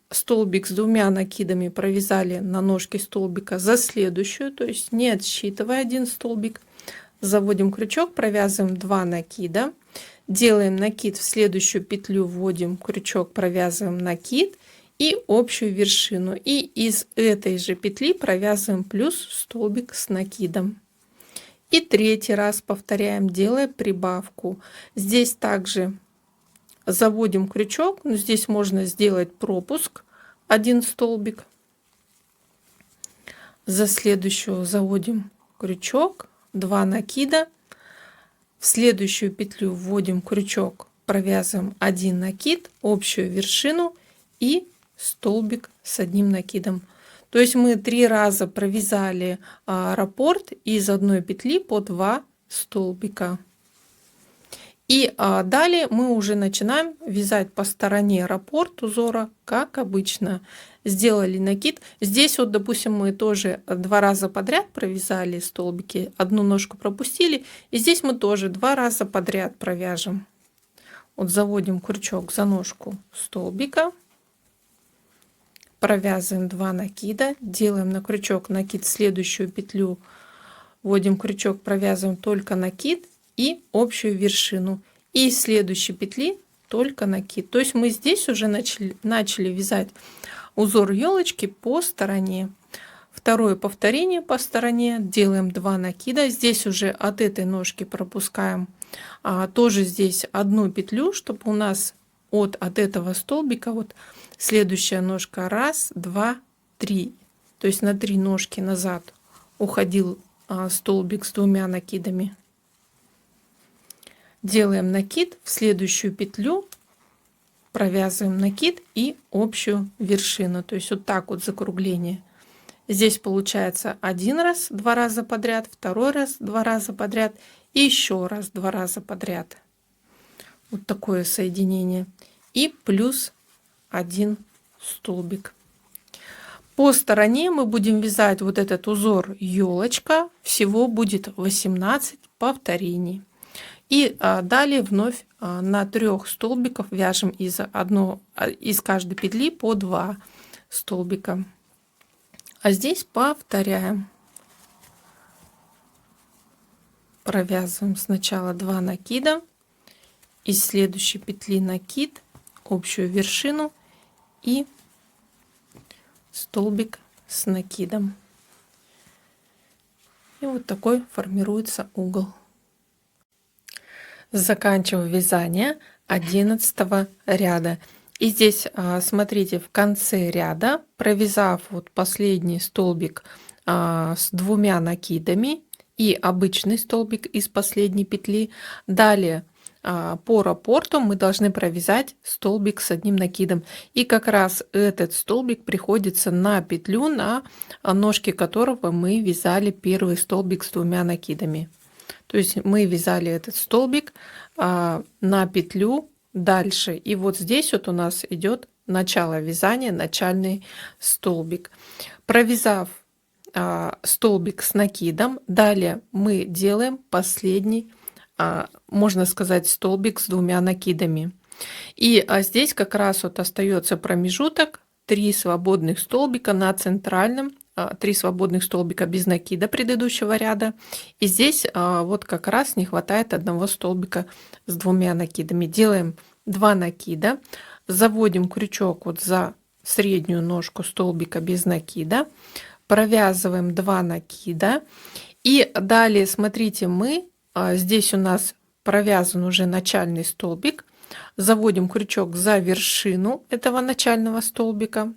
A: столбик с 2 накидами провязали на ножке столбика за следующую, то есть не отсчитывая 1 столбик. Заводим крючок, провязываем 2 накида, делаем накид, в следующую петлю вводим крючок, провязываем накид и общую вершину, и из этой же петли провязываем плюс столбик с накидом. И третий раз повторяем, делая прибавку. Здесь также заводим крючок, но здесь можно сделать пропуск 1 столбик. За следующую заводим крючок, 2 накида, в следующую петлю вводим крючок, провязываем 1 накид, общую вершину и столбик с 1 накидом. То есть мы 3 раза провязали раппорт из одной петли по 2 столбика. И далее мы уже начинаем вязать по стороне раппорт узора, как обычно. Сделали накид. Здесь вот, допустим, мы тоже 2 раза подряд провязали столбики, одну ножку пропустили. И здесь мы тоже 2 раза подряд провяжем. Вот заводим крючок за ножку столбика, провязываем 2 накида, делаем на крючок накид, следующую петлю вводим крючок, провязываем только накид и общую вершину, и из следующей петли только накид. То есть мы здесь уже начали вязать узор елочки по стороне. Второе повторение по стороне, делаем 2 накида. Здесь уже от этой ножки пропускаем тоже здесь одну петлю, чтобы у нас от этого столбика вот следующая ножка 1, 2, 3, то есть на 3 ножки назад уходил столбик с 2 накидами. Делаем накид в следующую петлю, провязываем накид и общую вершину, то есть вот так вот закругление. Здесь получается один раз 2 раза подряд, второй раз 2 раза подряд и еще раз 2 раза подряд. Вот такое соединение. И плюс 1 столбик. По стороне мы будем вязать вот этот узор елочка. Всего будет 18 повторений. И далее вновь на 3 столбиков вяжем из каждой петли по 2 столбика. А здесь повторяем. Провязываем сначала 2 накида, из следующей петли накид, общую вершину и столбик с накидом. И вот такой формируется угол. Заканчиваю вязание 11 ряда. И здесь смотрите, в конце ряда, провязав вот последний столбик с 2 накидами и обычный столбик из последней петли, далее по раппорту мы должны провязать столбик с 1 накидом. И как раз этот столбик приходится на петлю, на ножке которого мы вязали первый столбик с 2 накидами. То есть мы вязали этот столбик на петлю дальше. И вот здесь вот у нас идет начало вязания, начальный столбик. Провязав столбик с накидом, далее мы делаем последний, можно сказать, столбик с 2 накидами. И здесь как раз вот остается промежуток, 3 свободных столбика на центральном, 3 свободных столбика без накида предыдущего ряда. И здесь вот как раз не хватает одного столбика с 2 накидами. Делаем 2 накида, заводим крючок вот за среднюю ножку столбика без накида, провязываем 2 накида. И далее, смотрите, мы здесь у нас провязан уже начальный столбик, заводим крючок за вершину этого начального столбика.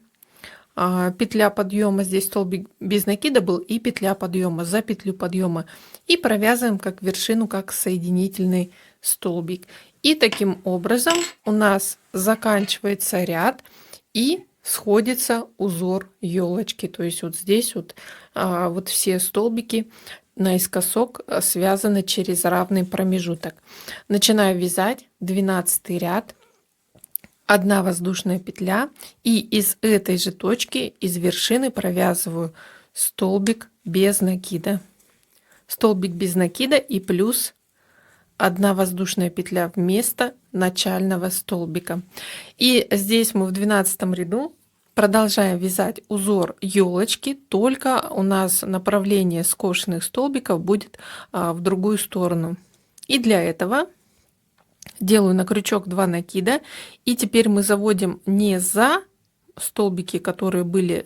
A: Петля подъема, здесь столбик без накида был, и петля подъема, за петлю подъема, и провязываем как вершину, как соединительный столбик. И таким образом у нас заканчивается ряд и сходится узор елочки. То есть вот здесь вот все столбики наискосок связаны через равный промежуток. Начинаю вязать 12 ряд. 1 воздушная петля, и из этой же точки, из вершины, провязываю столбик без накида. Столбик без накида и плюс 1 воздушная петля вместо начального столбика. И здесь мы в 12 ряду продолжаем вязать узор елочки, только у нас направление скошенных столбиков будет в другую сторону. И для этого делаю на крючок 2 накида, и теперь мы заводим не за столбики, которые были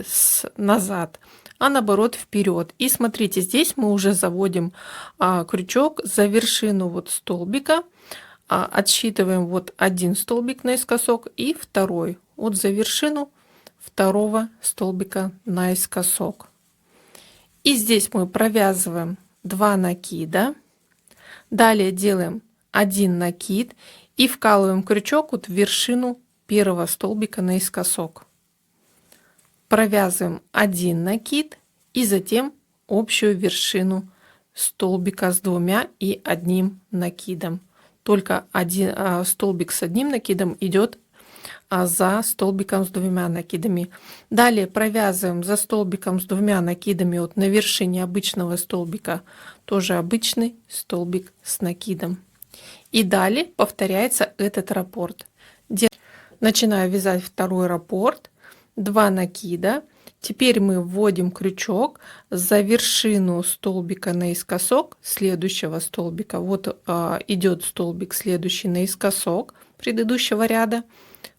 A: назад, а наоборот вперед. И смотрите, здесь мы уже заводим крючок за вершину вот столбика, отсчитываем вот 1 столбик наискосок и второй вот за вершину второго столбика наискосок. И здесь мы провязываем 2 накида, далее делаем 1 накид и вкалываем крючок вот в вершину первого столбика наискосок. Провязываем 1 накид и затем общую вершину столбика с 2 и 1 накидом. Только один столбик с 1 накидом идет за столбиком с 2 накидами. Далее провязываем за столбиком с 2 накидами вот на вершине обычного столбика тоже обычный столбик с накидом. И далее повторяется этот раппорт. Начинаю вязать второй раппорт, 2 накида. Теперь мы вводим крючок за вершину столбика наискосок следующего столбика. Вот идет столбик следующий наискосок предыдущего ряда,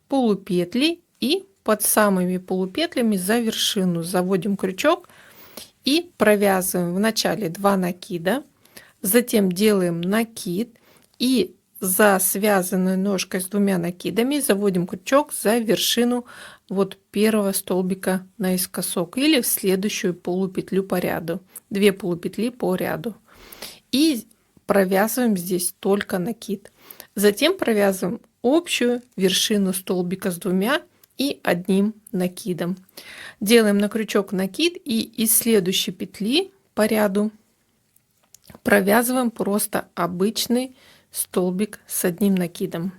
A: полупетли, и под самыми полупетлями за вершину заводим крючок И провязываем вначале 2 накида, затем делаем накид и за связанной ножкой с 2 накидами заводим крючок за вершину вот первого столбика наискосок или в следующую полупетлю по ряду, 2 полупетли по ряду, и провязываем здесь только накид. Затем провязываем общую вершину столбика с 2 и 1 накидом. Делаем на крючок накид и из следующей петли по ряду провязываем просто обычный столбик с 1 накидом.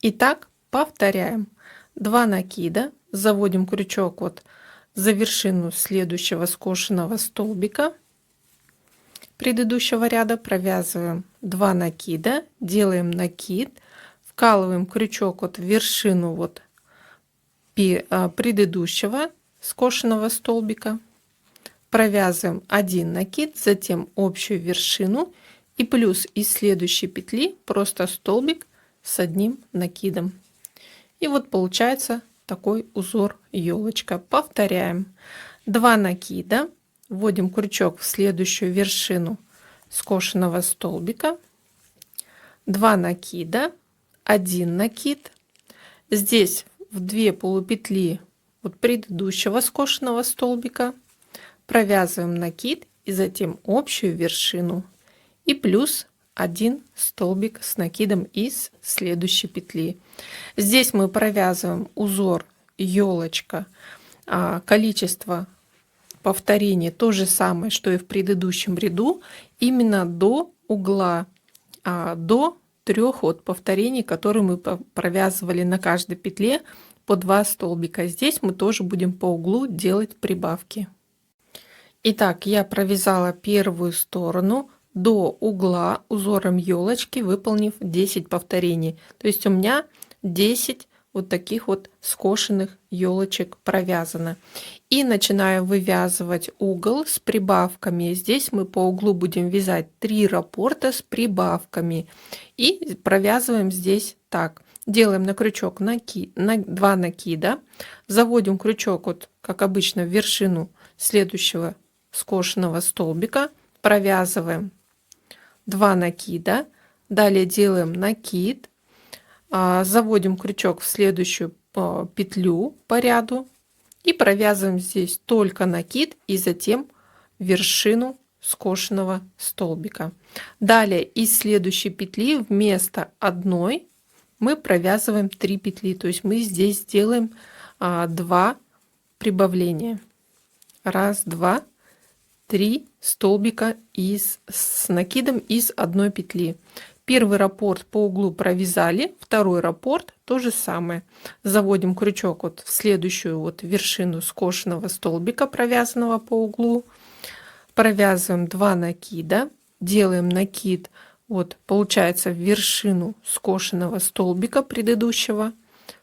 A: Итак, повторяем. 2 накида, заводим крючок вот за вершину следующего скошенного столбика предыдущего ряда, провязываем 2 накида, делаем накид, вкалываем крючок вот в вершину вот предыдущего скошенного столбика, провязываем 1 накид, затем общую вершину и плюс из следующей петли просто столбик с 1 накидом. И вот получается такой узор елочка. Повторяем. 2 накида, вводим крючок в следующую вершину скошенного столбика, 2 накида, 1 накид, здесь в 2 полупетли вот предыдущего скошенного столбика провязываем накид и затем общую вершину и плюс 1 столбик с накидом из следующей петли. Здесь мы провязываем узор елочка, количество повторений то же самое, что и в предыдущем ряду, именно до угла, до 3 вот повторений, которые мы провязывали на каждой петле по 2 столбика. Здесь мы тоже будем по углу делать прибавки. Итак, я провязала первую сторону до угла узором елочки, выполнив 10 повторений. То есть у меня 10 вот таких вот скошенных елочек провязано. И начинаю вывязывать угол с прибавками. Здесь мы по углу будем вязать 3 раппорта с прибавками. И провязываем здесь так. Делаем на крючок 2 накида. Заводим крючок, вот как обычно, в вершину следующего скошенного столбика. Провязываем 2 накида. Далее делаем накид. Заводим крючок в следующую петлю по ряду и провязываем здесь только накид и затем вершину скошенного столбика. Далее из следующей петли вместо одной мы провязываем 3 петли, то есть мы здесь делаем 2 прибавления. 1, 2, 3 столбика с накидом из одной петли. Первый раппорт по углу провязали, второй раппорт то же самое. Заводим крючок вот в следующую вот вершину скошенного столбика, провязанного по углу. Провязываем 2 накида, делаем накид, вот получается в вершину скошенного столбика предыдущего.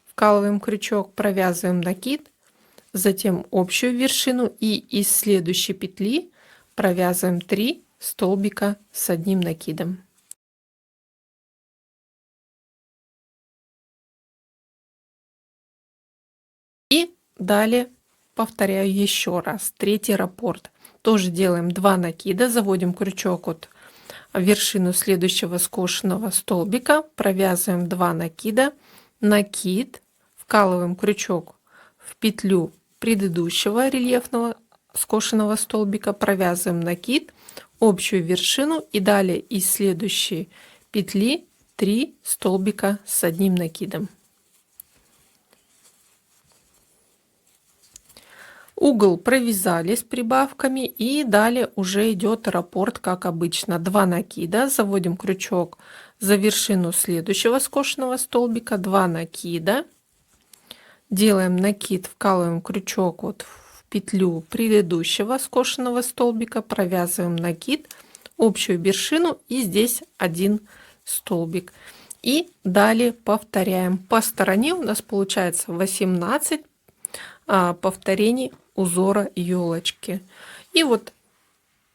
A: Вкалываем крючок, провязываем накид, затем общую вершину и из следующей петли провязываем 3 столбика с 1 накидом. И далее повторяю еще раз. Третий раппорт. Тоже делаем 2 накида, заводим крючок от вершину следующего скошенного столбика, провязываем 2 накида, накид, вкалываем крючок в петлю предыдущего рельефного скошенного столбика, провязываем накид, общую вершину и далее из следующей петли 3 столбика с 1 накидом. Угол провязали с прибавками и далее уже идет раппорт как обычно. 2 накида, заводим крючок за вершину следующего скошенного столбика, 2 накида, делаем накид, вкалываем крючок вот в петлю предыдущего скошенного столбика, провязываем накид, общую вершину и здесь 1 столбик. И далее повторяем. По стороне у нас получается 18 повторений узора елочки. И вот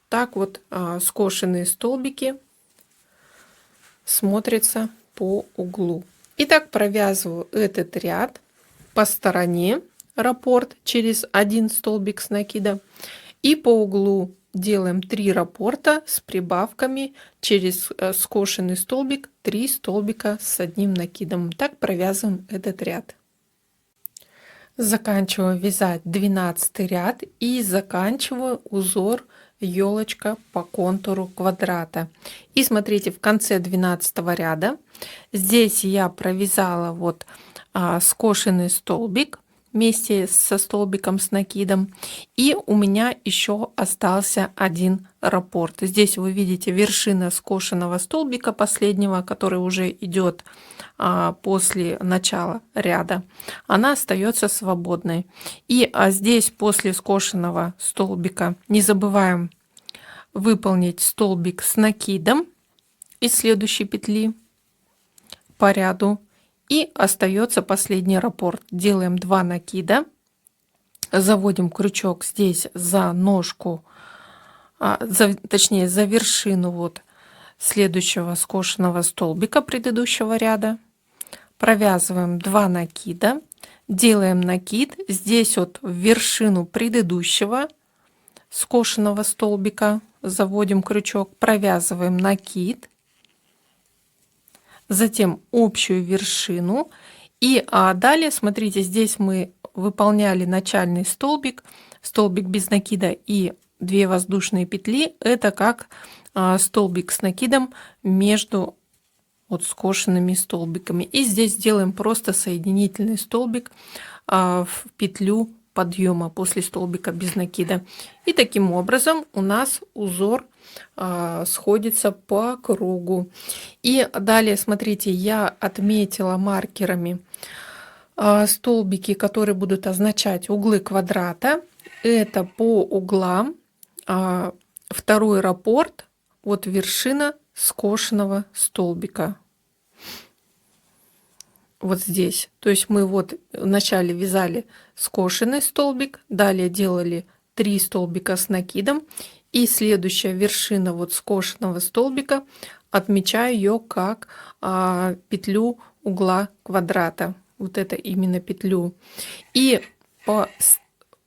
A: так вот скошенные столбики смотрятся по углу. Итак, провязываю этот ряд по стороне, раппорт через один столбик с накида. И по углу делаем 3 раппорта с прибавками через скошенный столбик, 3 столбика с одним накидом. Так провязываем этот ряд. Заканчиваю вязать 12 ряд и заканчиваю узор елочка по контуру квадрата. И смотрите, в конце 12 ряда здесь я провязала вот скошенный столбик вместе со столбиком с накидом, и у меня еще остался один раппорт. Здесь вы видите вершина скошенного столбика последнего, который уже идет после начала ряда, она остается свободной. И здесь после скошенного столбика не забываем выполнить столбик с накидом из следующей петли по ряду. И остается последний раппорт. Делаем 2 накида, заводим крючок здесь за ножку, точнее за вершину вот следующего скошенного столбика предыдущего ряда, провязываем 2 накида, делаем накид здесь вот в вершину предыдущего скошенного столбика, заводим крючок, провязываем накид, затем общую вершину. И далее, смотрите, здесь мы выполняли начальный столбик, столбик без накида и 2 воздушные петли. Это как столбик с накидом между вот скошенными столбиками. И здесь делаем просто соединительный столбик в петлю подъема после столбика без накида. И таким образом у нас узор сходится по кругу. И далее, смотрите, я отметила маркерами столбики, которые будут означать углы квадрата. Это по углам второй раппорт, вот вершина скошенного столбика. Вот здесь. То есть мы вот вначале вязали скошенный столбик, далее делали 3 столбика с накидом, и следующая вершина вот скошенного столбика отмечаю ее как петлю угла квадрата. Вот это именно петлю. И по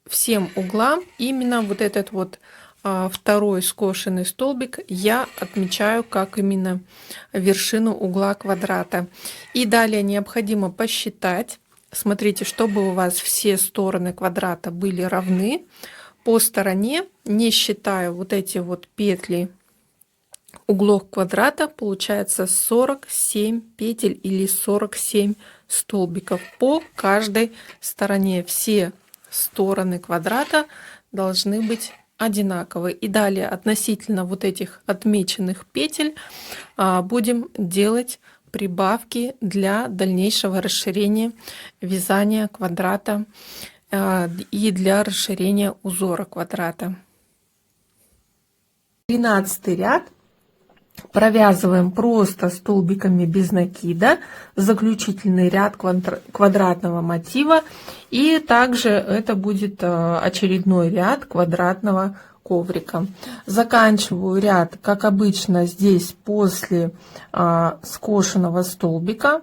A: всем углам именно вот этот вот второй скошенный столбик я отмечаю как именно вершину угла квадрата. И далее необходимо посчитать, смотрите, чтобы у вас все стороны квадрата были равны, по стороне, не считая вот эти вот петли углов квадрата, получается 47 петель или 47 столбиков по каждой стороне. Все стороны квадрата должны быть одинаковые. И далее относительно вот этих отмеченных петель будем делать прибавки для дальнейшего расширения вязания квадрата и для расширения узора квадрата. 13 ряд провязываем просто столбиками без накида, заключительный ряд квадратного мотива, и также это будет очередной ряд квадратного коврика. Заканчиваю ряд, как обычно, здесь после скошенного столбика.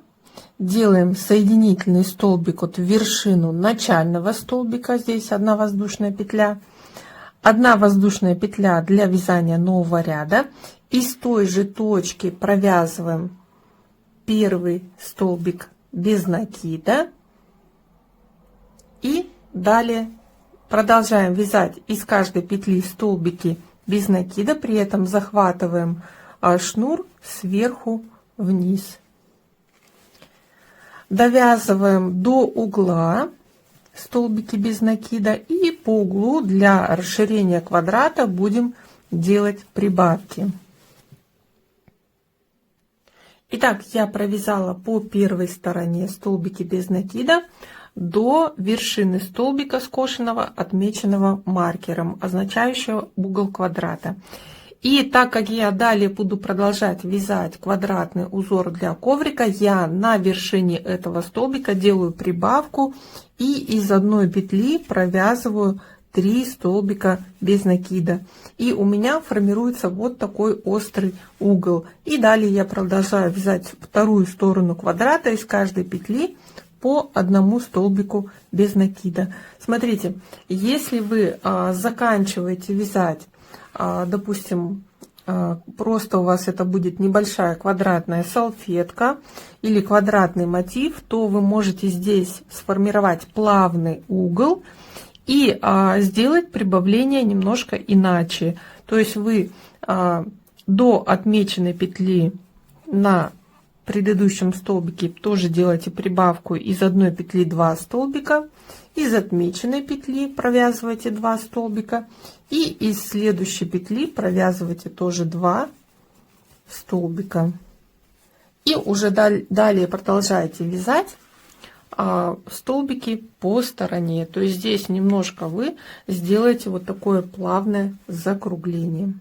A: Делаем соединительный столбик вот в вершину начального столбика, здесь 1 воздушная петля, 1 воздушная петля для вязания нового ряда. Из той же точки провязываем первый столбик без накида и далее продолжаем вязать из каждой петли столбики без накида, при этом захватываем шнур сверху вниз. Довязываем до угла столбики без накида, и по углу для расширения квадрата будем делать прибавки. Итак, я провязала по первой стороне столбики без накида до вершины столбика скошенного, отмеченного маркером, означающего угол квадрата. И так как я далее буду продолжать вязать квадратный узор для коврика, я на вершине этого столбика делаю прибавку и из одной петли провязываю 3 столбика без накида. И у меня формируется вот такой острый угол. И далее я продолжаю вязать вторую сторону квадрата из каждой петли по одному столбику без накида. Смотрите, если вы заканчиваете вязать, допустим, просто у вас это будет небольшая квадратная салфетка или квадратный мотив, то вы можете здесь сформировать плавный угол и сделать прибавление немножко иначе. То есть вы до отмеченной петли на предыдущем столбике тоже делаете прибавку из одной петли 2 столбика, из отмеченной петли провязываете 2 столбика и из следующей петли провязываете тоже 2 столбика. И уже далее продолжаете вязать столбики по стороне. То есть здесь немножко вы сделаете вот такое плавное закругление.